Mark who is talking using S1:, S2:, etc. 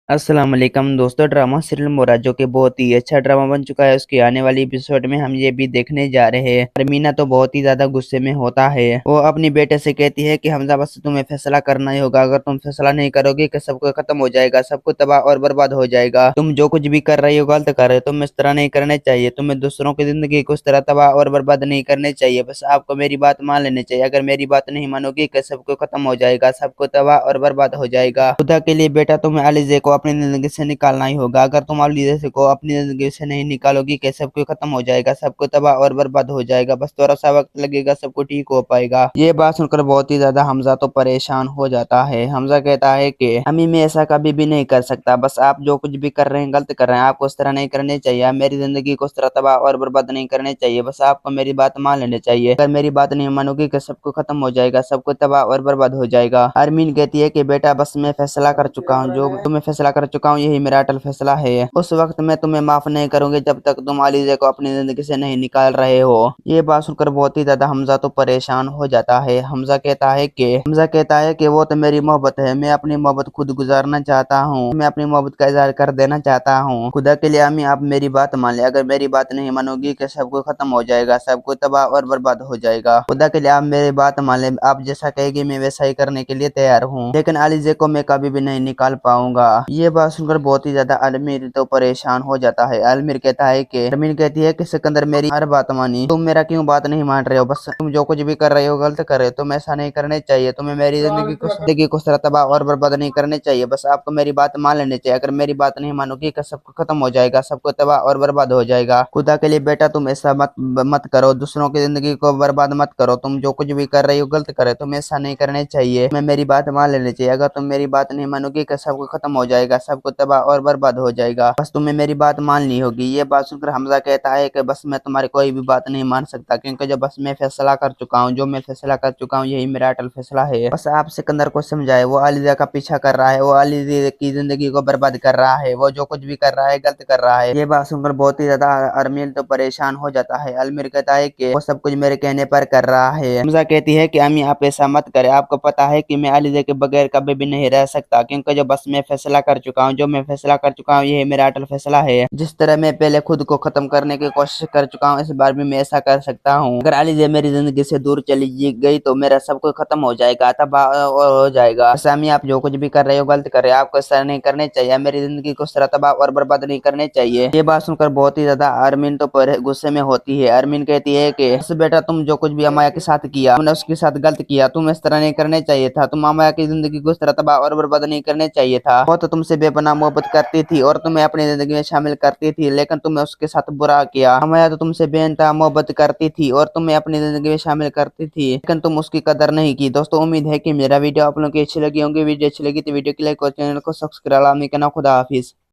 S1: अस्सलाम वालेकुम दोस्तों। ड्रामा सीरियल मोरा जो कि बहुत ही अच्छा ड्रामा बन चुका है, उसकी आने वाली एपिसोड में हम ये भी देखने जा रहे हैं। अरमीना तो बहुत ही ज्यादा गुस्से में होता है। वो अपनी बेटे से कहती है कि हमजा बस तुम्हें फैसला करना ही होगा। अगर तुम फैसला नहीं करोगे कि सब कुछ खत्म हो जाएगा, सब कुछ तबाह और बर्बाद हो जाएगा। तुम जो कुछ भी कर रही हो गलत कर रहे हो, तुम्हें इस तरह नहीं करने चाहिए। तुम्हें दूसरों की जिंदगी को इस तरह तबाह और बर्बाद नहीं करने चाहिए। बस आपको मेरी बात मान लेनी चाहिए। अगर मेरी बात नहीं मानोगी कि सब कुछ खत्म हो जाएगा, सब कुछ तबाह और बर्बाद हो जाएगा। खुदा के लिए बेटा, तुम्हें अलीजे को अपनी जिंदगी से निकालना ही होगा। अगर तुम अलीजे को अपनी जिंदगी से नहीं निकालोगी कि सब कुछ खत्म हो जाएगा, सब कुछ तबाह और बर्बाद हो जाएगा। बस थोड़ा सा वक्त लगेगा, सब कुछ ठीक हो पाएगा। ये बात सुनकर बहुत ही ज्यादा हमजा तो परेशान हो जाता है। हमजा कहता है कि अम्मी मैं ऐसा कभी भी नहीं कर सकता। बस आप जो कुछ भी कर रहे हैं गलत कर रहे हैं। आपको उस तरह नहीं करने चाहिए। आप मेरी जिंदगी को उस तरह तबाह और बर्बाद नहीं करने चाहिए। बस आपको मेरी बात मान लेनी चाहिए। अगर मेरी बात नहीं मानोगी कि सब कुछ खत्म हो जाएगा, सब कुछ तबाह और बर्बाद हो जाएगा। अरमीन कहती है कि बेटा बस मैं फैसला कर चुका हूँ, जो तुम्हें फैसला कर चुका हूँ यही मेरा अटल फैसला है। उस वक्त मैं तुम्हें माफ नहीं करूंगी जब तक तुम अलीजे को अपनी जिंदगी से नहीं निकाल रहे हो। ये बात सुनकर बहुत ही ज्यादा हमजा तो परेशान हो जाता है। हमजा कहता है कि वो तो मेरी मोहब्बत है, मैं अपनी मोहब्बत खुद गुजारना चाहता हूँ, मैं अपनी मोहब्बत का इजहार कर देना चाहता हूँ। खुदा के लिए अम्मी आप मेरी बात मान ले। अगर मेरी बात नहीं मानोगी कि सब कुछ खत्म हो जाएगा, सब कुछ तबाह और बर्बाद हो जाएगा। खुदा के लिए आप मेरी बात मान ले। आप जैसा कहेगी मैं वैसा ही करने के लिए तैयार हूँ, लेकिन अलीजे को मैं कभी भी नहीं निकाल पाऊंगा। ये बात सुनकर बहुत ही ज्यादा अलमीर तो परेशान हो जाता है। अलमीर कहता है कि अरमीन कहती है कि सिकंदर मेरी हर बात मानी, तुम मेरा क्यों बात नहीं मान रहे हो। बस तुम जो कुछ भी कर रहे हो गलत कर रहे हो। तुम ऐसा नहीं करने चाहिए। तुम्हें मेरी जिंदगी को तरह तबाह और बर्बाद नहीं करने चाहिए। बस आपको मेरी बात मान लेनी चाहिए। अगर मेरी बात नहीं मानोगी कि सब कुछ खत्म हो जाएगा, सब कुछ तबाह और बर्बाद हो जाएगा। खुदा के लिए बेटा तुम ऐसा मत मत करो। दूसरों की जिंदगी को बर्बाद मत करो। तुम जो कुछ भी कर रही हो गलत कर रहे हो। तुम्हें ऐसा नहीं करने चाहिए। मैं मेरी बात मान लेनी चाहिए। अगर तुम मेरी बात नहीं मानोगी कि सब कुछ खत्म हो जाएगा, सब कुछ तबाह और बर्बाद हो जाएगा। बस तुम्हें मेरी बात माननी होगी। ये बात सुनकर हमजा कहता है कि बस मैं तुम्हारी कोई भी बात नहीं मान सकता, क्योंकि जो बस मैं फैसला कर चुका हूँ, जो मैं फैसला कर चुका हूँ यही मेरा अटल फैसला है। बस आप सिकंदर को समझाए। वो अलीजा का पीछा कर रहा है, वो अलीजा की जिंदगी को बर्बाद कर रहा है। वो जो कुछ भी कर रहा है गलत कर रहा है। ये बात सुनकर बहुत ही ज्यादा अरमील तो परेशान हो जाता है। अलमीर कहता है कि वो सब कुछ मेरे कहने पर कर रहा है। हमजा कहती है कि अम्मी आप ऐसा मत करें। आपको पता है कि मैं अलीजा के बगैर कभी भी नहीं रह सकता, क्योंकि जो बस मैं फैसला कर चुका हूँ, जो मैं फैसला कर चुका हूँ यही मेरा अटल फैसला है। जिस तरह मैं पहले खुद को खत्म करने की कोशिश कर चुका हूँ, इस बार भी मैं ऐसा कर सकता हूँ। अगर अलीजा मेरी जिंदगी से दूर चली गई तो मेरा सब कुछ खत्म हो जाएगा, तबाह और हो जाएगा। सामी आप जो कुछ भी कर रहे हो गलत कर रहे हो। आपको ऐसा नहीं करने चाहिए। मेरी जिंदगी को इस तरह तबाह और बर्बाद नहीं करने चाहिए। ये बात सुनकर बहुत ही ज्यादा अरमीन तो गुस्से में होती है। अरमीन कहती है कि बस बेटा तुम जो कुछ भी अमाया के साथ किया, तुमने उसके साथ गलत किया। तुम इस तरह नहीं करने चाहिए था। तुम अमाया की जिंदगी को इस तरह तबाह और बर्बाद नहीं करने चाहिए था। वो तो तुमसे बेपनाह मोहब्बत करती थी और तुम्हें अपनी जिंदगी में शामिल करती थी, लेकिन तुमने उसके साथ बुरा किया। अमाया तो तुमसे बेइंतहा मोहब्बत करती थी और तुम्हें अपनी जिंदगी में शामिल करती थी, लेकिन तुम उसकी कदर नहीं की। दोस्तों उम्मीद है कि मेरा वीडियो आप लोगों की अच्छी लगी होंगी। वीडियो अच्छी लगी तो वीडियो को लाइक और चैनल को सब्सक्राइब करना। खुदा हाफिज।